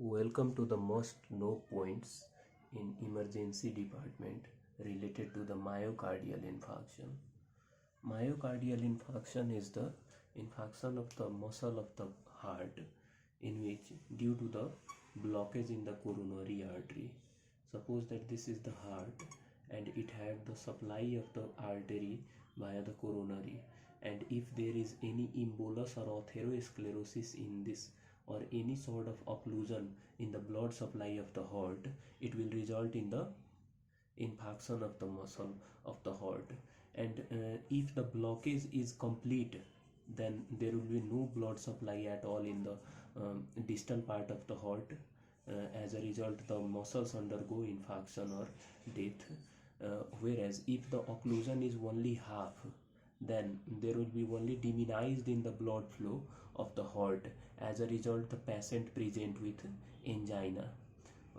Welcome to the must know points in emergency department related to the myocardial infarction. Myocardial infarction is the infarction of the muscle of the heart in which, due to the blockage in the coronary artery, suppose that this is the heart and it had the supply of the artery via the coronary, and if there is any embolus or atherosclerosis in this or any sort of occlusion in the blood supply of the heart, it will result in the infarction of the muscle of the heart. And if the blockage is complete, then there will be no blood supply at all in the distal part of the heart. As a result, the muscles undergo infarction or death. Whereas if the occlusion is only half, then there will be only diminished in the blood flow of the heart. As a result, the patient present with angina.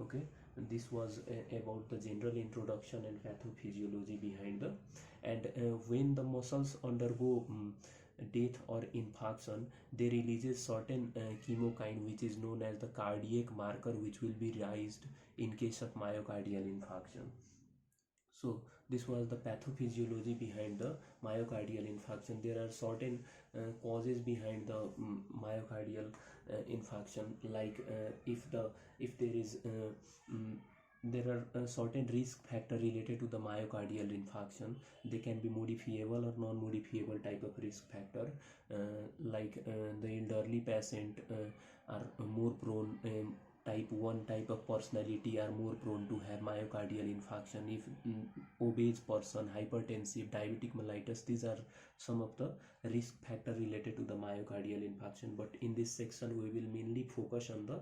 Okay, this was about the general introduction and pathophysiology behind the. And when the muscles undergo death or infarction, they releases certain chemokine which is known as the cardiac marker, which will be raised in case of myocardial infarction. So this was the pathophysiology behind the myocardial infarction. There are certain causes behind the myocardial infarction, like if there is there are certain risk factor related to the myocardial infarction. They can be modifiable or non-modifiable type of risk factor, like the elderly patient are more prone, type 1 type of personality are more prone to have myocardial infarction. If obese person, hypertensive, diabetic mellitus, these are some of the risk factor related to the myocardial infarction. But in this section we will mainly focus on the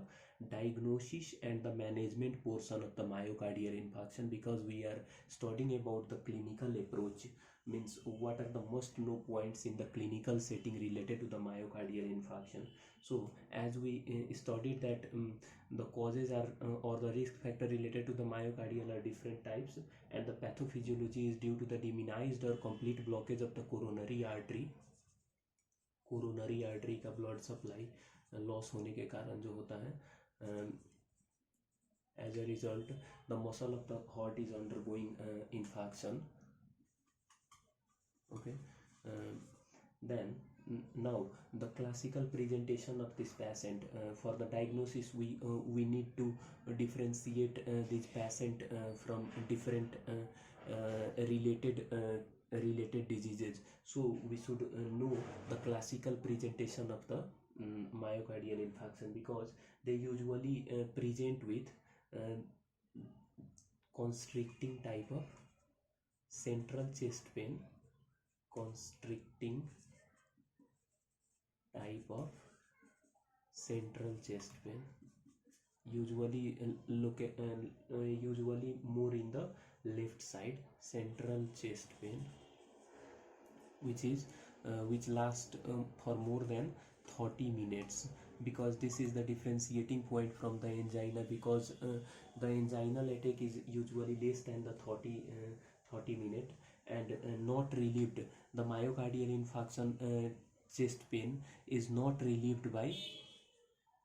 diagnosis and the management portion of the myocardial infarction, because we are studying about the clinical approach, means what are the must know points in the clinical setting related to the myocardial infarction. So as we studied that the causes are or the risk factor related to the myocardial are different types, and the pathophysiology is due to the diminished or complete blockage of the coronary artery का blood supply loss होने के कारण जो होता है. As a result, the muscle of the heart is undergoing infarction. Okay, then now the classical presentation of this patient. For the diagnosis, we need to differentiate this patient from different related diseases. So we should know the classical presentation of the myocardial infarction, because they usually present with constricting type of central chest pain, constricting type of central chest pain, usually usually more in the left side, central chest pain, which lasts for more than 30 minutes, because this is the differentiating point from the angina, because the anginal attack is usually less than the 30 minute and not relieved. The myocardial infarction chest pain is not relieved by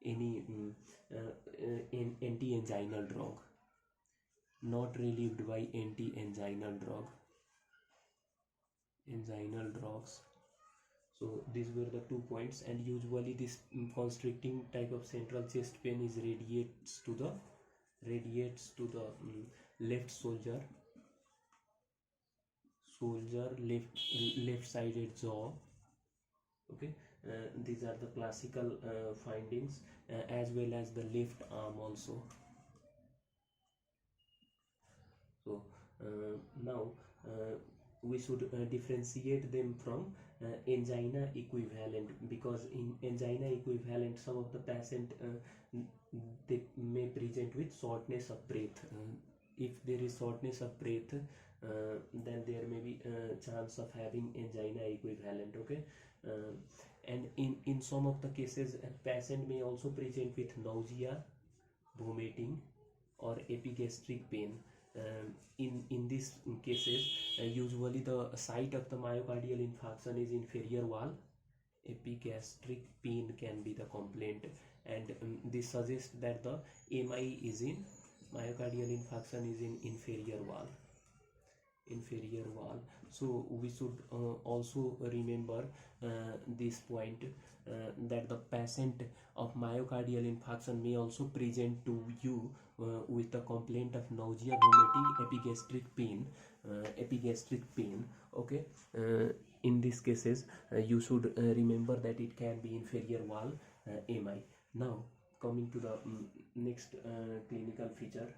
any anti-anginal drug, not relieved by anti-anginal drugs. So these were the 2 points, and usually this constricting type of central chest pain is radiates to the left shoulder, left sided jaw. Okay, these are the classical findings, as well as the left arm also. So now we should differentiate them from angina equivalent, because in angina equivalent some of the patient they may present with shortness of breath. If there is shortness of breath, then there may be a chance of having angina equivalent. Okay, and in some of the cases a patient may also present with nausea, vomiting, or epigastric pain. In these cases, usually the site of the myocardial infarction is inferior wall epigastric pain can be the complaint, and this suggests that the MI is in myocardial infarction is in inferior wall. So we should also remember this point, that the patient of myocardial infarction may also present to you with the complaint of nausea, vomiting, epigastric pain. Okay, in these cases you should remember that it can be inferior wall MI. Now coming to the next clinical feature,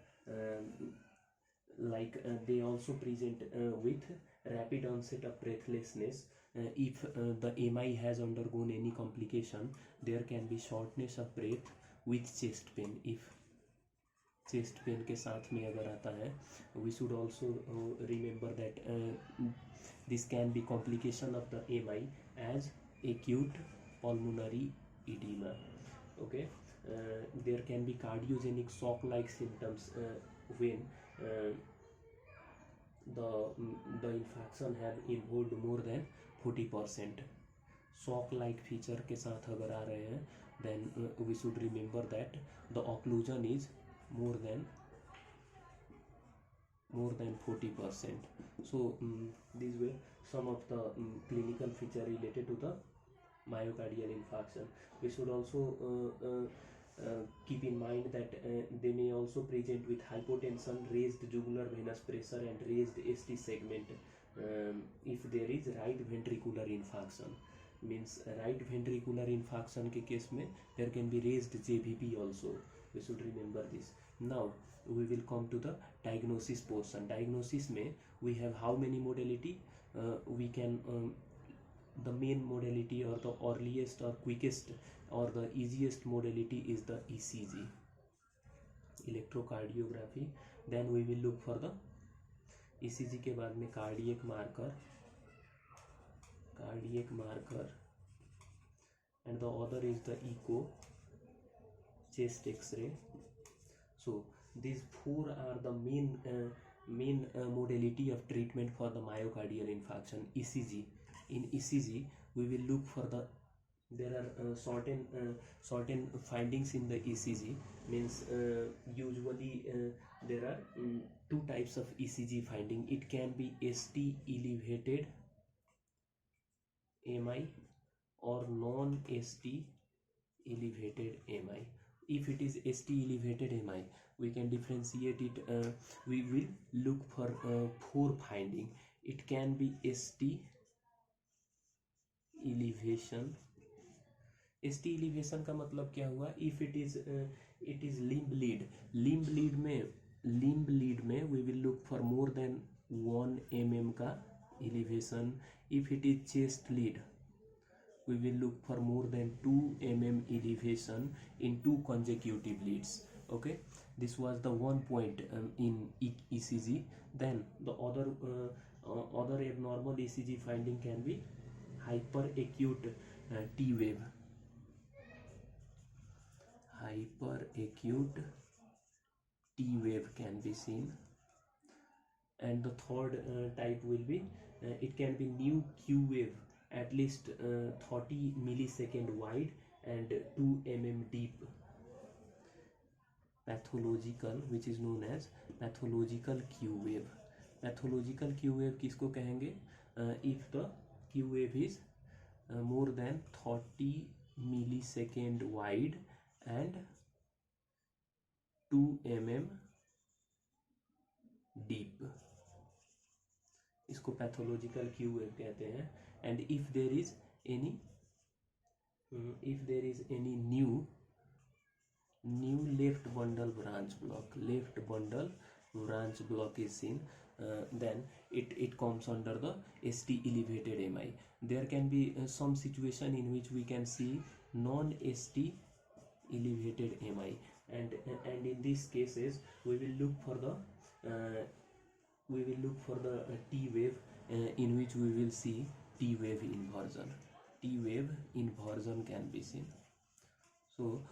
they also present with rapid onset of breathlessness. If the MI has undergone any complication, there can be shortness of breath with chest pain. If chest pain के साथ में अगर आता है, we should also remember that this can be complication of the MI as acute pulmonary edema. Okay, there can be cardiogenic shock-like symptoms when the infarction have involved more than 40%. shock-like feature के साथ अगर आ रहे हैं, then we should remember that the occlusion is more than 40%. So these were some of the clinical feature related to the myocardial infarction. We should also keep in mind that they may also present with hypotension, raised jugular venous pressure and raised ST segment. If there is right ventricular infarction, means right ventricular infarction के case में there can be raised JVP also. We should remember this. Now we will come to the diagnosis portion. Diagnosis में we have how many modality? We can the main modality or the earliest or quickest or the easiest modality is the ECG, electrocardiography. Then we will look for the ECG के बाद में cardiac marker, and the other is the echo, chest X-ray. So these four are the main modality of treatment for the myocardial infarction. ECG. In ECG we will look for there are certain findings in the ECG. Means usually there are two types of ECG finding. It can be ST elevated MI or non-ST elevated MI. If it is ST elevated MI, we can differentiate it. We will look for four finding. It can be ST elevation. ST elevation का मतलब क्या हुआ? If it is limb lead में we will look for more than 1 mm का elevation. If it is chest lead, we will look for more than 2 mm elevation in 2 consecutive leads. Okay, this was the one point in ECG. Then the other abnormal ECG finding can be hyperacute T wave. Hyperacute T wave can be seen. And the third type will be it can be new Q wave, at least 30 millisecond wide and 2 mm deep. Pathological, which is known as pathological Q wave. Pathological Q wave किसको कहेंगे? If the Q wave is more than 30 millisecond wide and 2 mm deep, इसको pathological Q wave कहते हैं. And if there is any new left bundle branch block is seen, then it comes under the ST elevated MI. There can be some situation in which we can see non-ST elevated MI, and in these cases we will look for the T wave, in which we will see T wave inversion. T wave inversion can be seen. So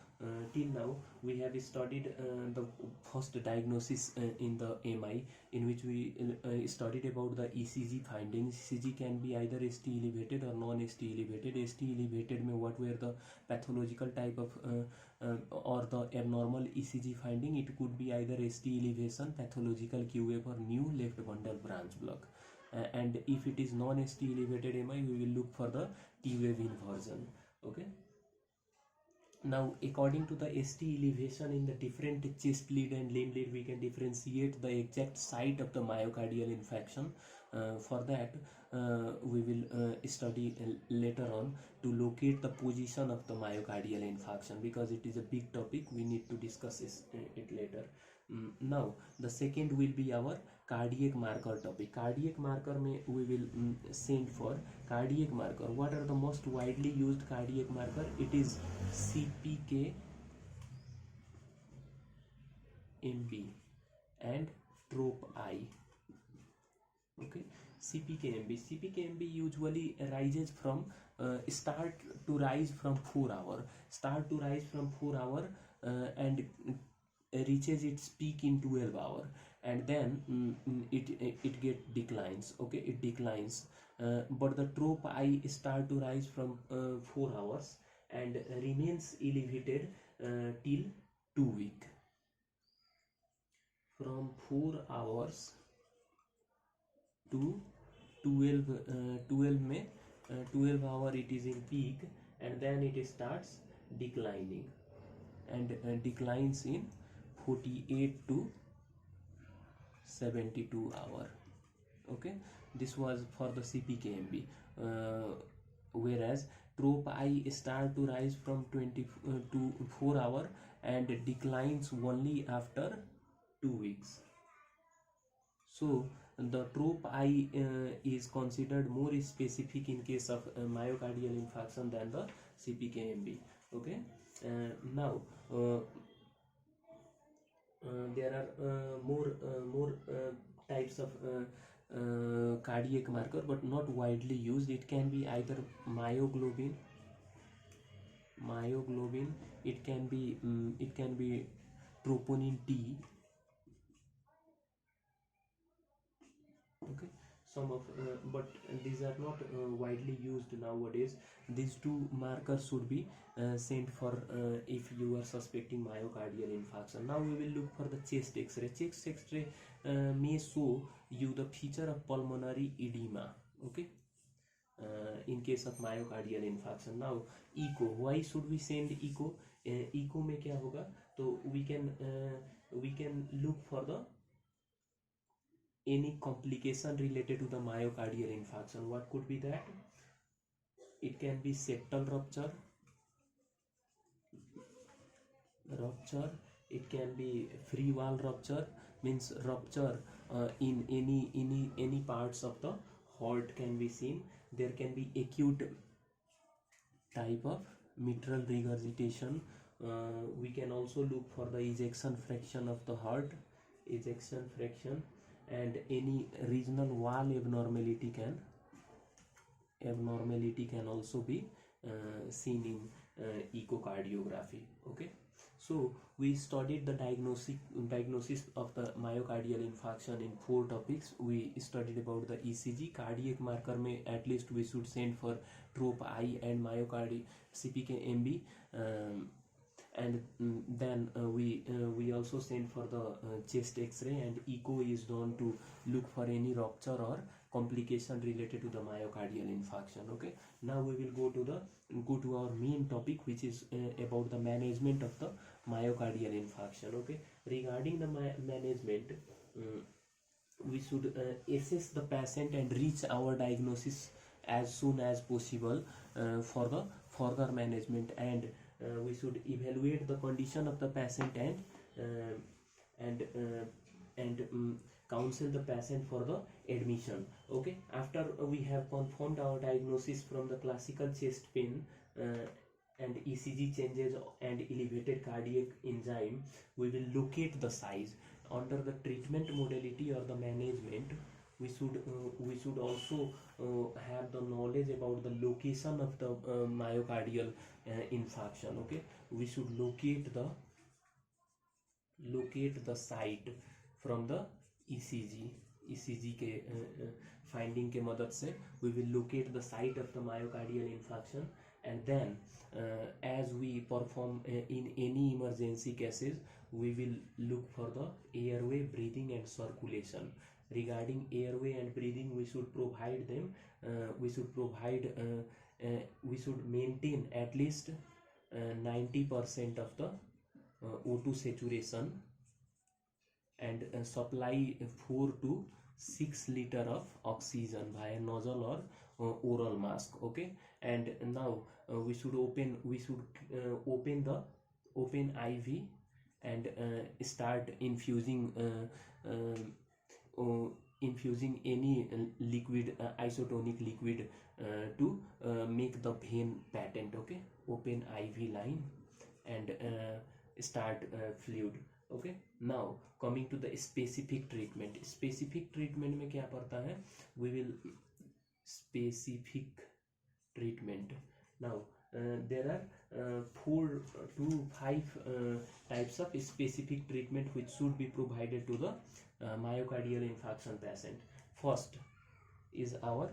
till now we have studied the first diagnosis in the MI, in which we studied about the ECG findings. ECG can be either ST elevated or non-ST elevated. ST elevated में what were the pathological type of or the abnormal ECG finding. It could be either ST elevation, pathological QF, or new left bundle branch block. And if it is non-ST elevated MI, we will look for the T-wave inversion. Okay. Now, according to the ST elevation in the different chest lead and limb lead, we can differentiate the exact site of the myocardial infarction. For that, we will study later on to locate the position of the myocardial infarction, because it is a big topic. We need to discuss it later. Now, the second will be our cardiac marker topic. Cardiac marker में we will send for cardiac marker. What are the most widely used cardiac marker? It is CPK MB and TROP-I. Okay, CPK MB usually rises from start to rise from 4 hour. Start to rise from 4 hour and reaches its peak in 12 hour, and then it get declines. Okay, it declines, but the TROP-I start to rise from 4 hours and remains elevated till 2 week. From 4 hours to 12 में 12 hour it is in peak, and then it starts declining and declines in 48 to 72 hour. Okay, this was for the CPKMB. Whereas TROP-I start to rise from 20 to 4 hour and declines only after 2 weeks. So the TROP-I is considered more specific in case of myocardial infarction than the CPKMB. Okay, now there are more types of cardiac marker, but not widely used. It can be either myoglobin. It can be troponin T. Okay, some of but these are not widely used nowadays. These two markers should be sent for if you are suspecting myocardial infarction. Now we will look for the chest x-ray. Chest x-ray may show you the feature of pulmonary edema. Okay, in case of myocardial infarction. Now echo, why should we send echo? Echo में क्या होगा, तो we can look for the any complication related to the myocardial infarction. What could be that? It can be septal rupture. It can be free wall rupture, means rupture in any parts of the heart can be seen. There can be acute type of mitral regurgitation. We can also look for the ejection fraction of the heart, and any regional wall abnormality can also be seen in echocardiography. Okay, so we studied the diagnosis of the myocardial infarction in 4 topics. We studied about the ECG. Cardiac marker में at least we should send for TROP-I and myocardial CPK-MB, and then we also send for the chest x-ray, and echo is done to look for any rupture or complication related to the myocardial infarction. Okay, now we will go to our main topic, which is about the management of the myocardial infarction. Okay, regarding the management, we should assess the patient and reach our diagnosis as soon as possible for the further management, and we should evaluate the condition of the patient and counsel the patient for the admission. Okay, after we have confirmed our diagnosis from the classical chest pain and ECG changes and elevated cardiac enzyme, we will locate the size. Under the treatment modality or the management, we should also have the knowledge about the location of the myocardial infarction. Okay, we should locate the site from the ECG के finding के मदद से we will locate the site of the myocardial infarction, and then as we perform in any emergency cases, we will look for the airway, breathing and circulation. Regarding airway and breathing, we should provide them we should maintain at least 90% of the O2 saturation, and supply 4 to 6 liter of oxygen via nozzle or oral mask. Okay, and now we should open IV and start infusing any liquid, isotonic liquid to make the vein patent. Okay, open IV line and start fluid. Okay, now coming to the specific treatment में क्या पड़ता है, we will specific treatment. Now there are 4 to 5 types of specific treatment which should be provided to the myocardial infarction patient. First is our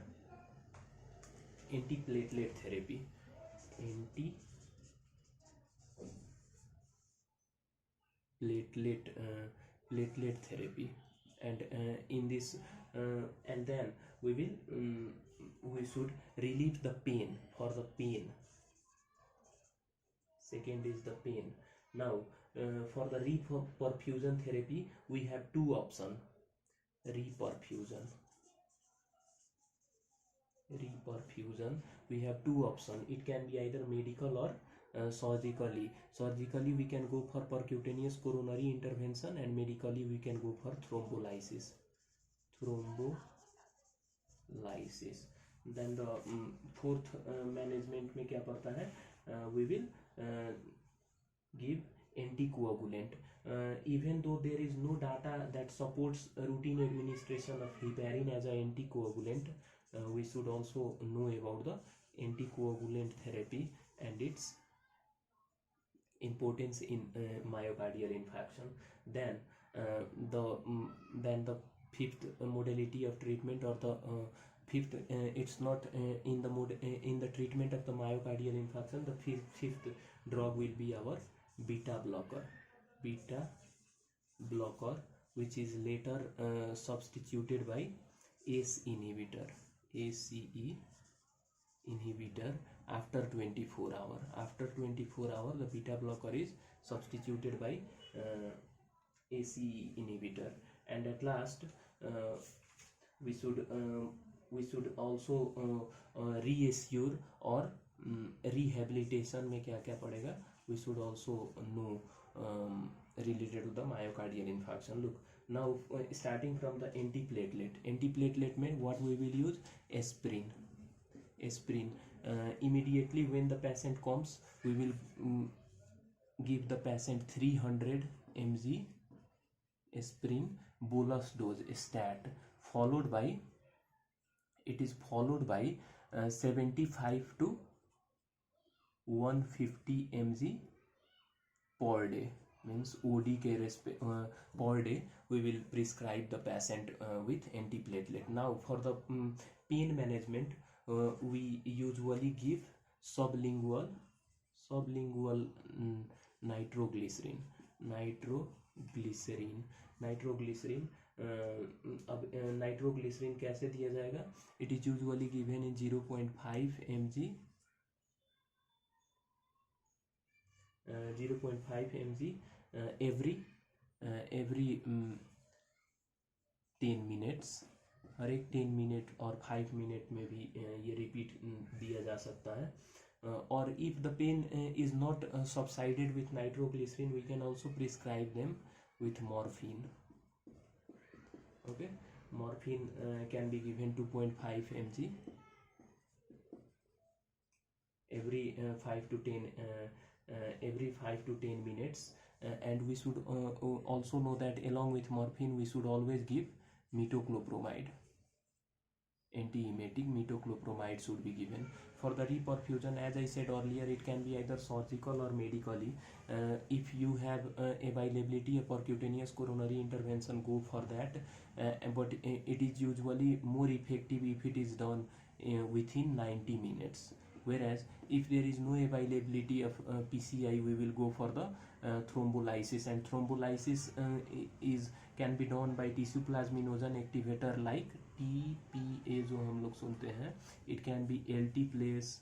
antiplatelet therapy. Platelet therapy, and in this and then we should relieve the pain. For the pain, second is the pain. Now for the reperfusion therapy, we have 2 options. Reperfusion, we have 2 options. It can be either medical or surgically we can go for percutaneous coronary intervention, and medically we can go for thrombolysis. Then the fourth management में क्या पड़ता है, we will give anticoagulant. Even though there is no data that supports routine administration of heparin as an anticoagulant, we should also know about the anticoagulant therapy and its importance in myocardial infarction. Then the fifth modality of treatment, or the fifth it's not in the treatment of the myocardial infarction. The fifth drug will be our beta blocker, which is later substituted by ACE inhibitor after 24 hours. After 24 hours, the beta blocker is substituted by ACE inhibitor, and at last we should also reassure or rehabilitation में क्या क्या पड़ेगा, we should also know related to the myocardial infarction. Look, now starting from the antiplatelet में what we will use, aspirin. Immediately when the patient comes, we will give the patient 300 mg aspirin bolus dose stat, followed by 75 to 150 mg per day, means OD के per day we will prescribe the patient with antiplatelet. Now for the pain management, we usually give sublingual nitroglycerin. अब nitroglycerin कैसे दिया जाएगा, it is usually given in 0.5 mg 0.5 mg every 10 minutes. हर एक 10 minute और 5 minute में भी ये repeat दिया जा सकता है. और if the pain is not subsided with nitroglycerin, we can also prescribe them with morphine. Okay, morphine can be given 2.5 mg every 5 to 10 minutes, and we should also know that along with morphine we should always give metoclopramide. Antiemetic metoclopramide should be given. For the reperfusion, as I said earlier, it can be either surgical or medically. If you have availability of percutaneous coronary intervention, go for that. But it is usually more effective if it is done within 90 minutes. Whereas if there is no availability of PCI, we will go for the thrombolysis, and thrombolysis can be done by tissue plasminogen activator like TPA जो हम लोग सुनते हैं. It can be LT-place,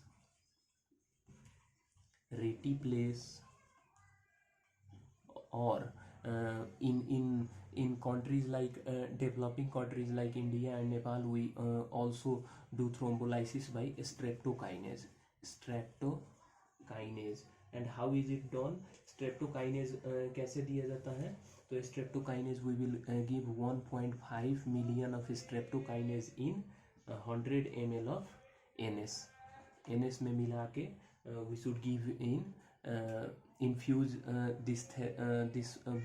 RETI-place, or in countries like developing countries like India and Nepal, we also do thrombolysis by streptokinase. And how is it done? Streptokinase कैसे दिया जाता है? तो streptokinase we will give 1.5 million of streptokinase in 100 ml of NS में मिला के we should give in infuse this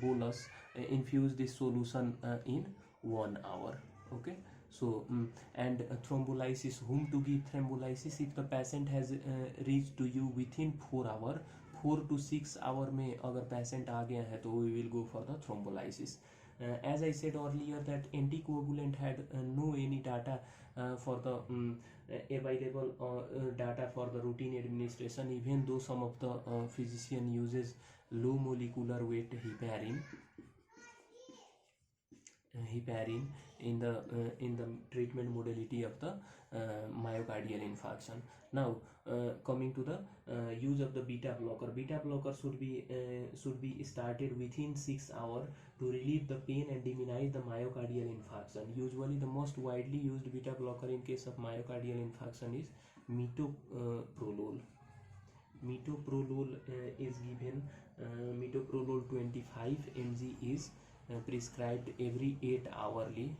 bolus, infuse this solution in 1 hour. Okay, so and thrombolysis, whom to give thrombolysis? If the patient has reached to you within 4 hours, 4 to 6 hours में अगर patient आ गया है तो we will go for the thrombolysis. As I said earlier that anticoagulant had no any data for the available data for the routine administration, even though some of the physician uses low molecular weight heparin in the treatment modality of the myocardial infarction. Now coming to the use of the beta blocker should be started within 6 hours to relieve the pain and minimize the myocardial infarction. Usually the most widely used beta blocker in case of myocardial infarction is metoprolol. Metoprolol is given, metoprolol 25 mg is prescribed every 8 hourly,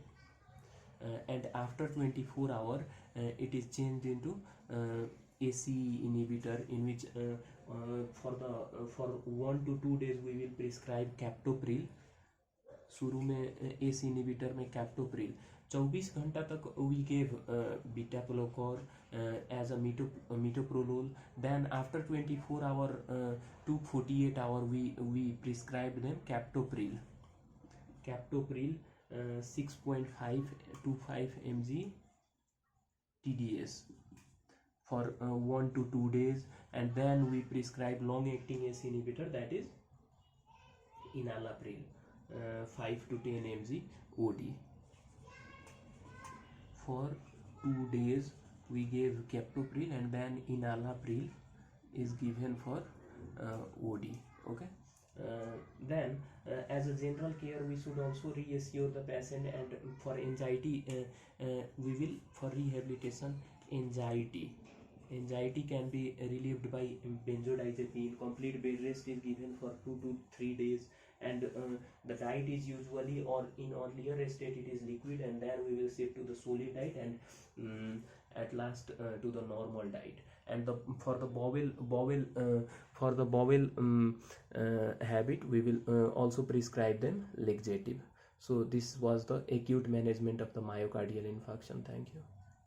and after 24 hours it is changed into ACE inhibitor, in which for 1 to 2 days we will prescribe captopril. शुरू में ACE inhibitor में captopril. 24 घंटा तक we gave beta blocker as a metoprolol. Then after 24 hours to 48 hours we prescribed them captopril 6.5 to 5 mg TDS for 1 to 2 days, and then we prescribe long acting ACE inhibitor, that is enalapril 5 to 10 mg OD. For 2 days we gave captopril, and then enalapril is given for OD. Okay. Then as a general care we should also reassure the patient, and for anxiety we will, for rehabilitation, anxiety can be relieved by benzodiazepine. Complete bed rest is given for 2 to 3 days, and the diet is usually, or in earlier state it is liquid, and then we will shift to the solid diet, and at last to the normal diet. And for the bowel habit we will also prescribe them laxative. So this was the acute management of the myocardial infarction. Thank you.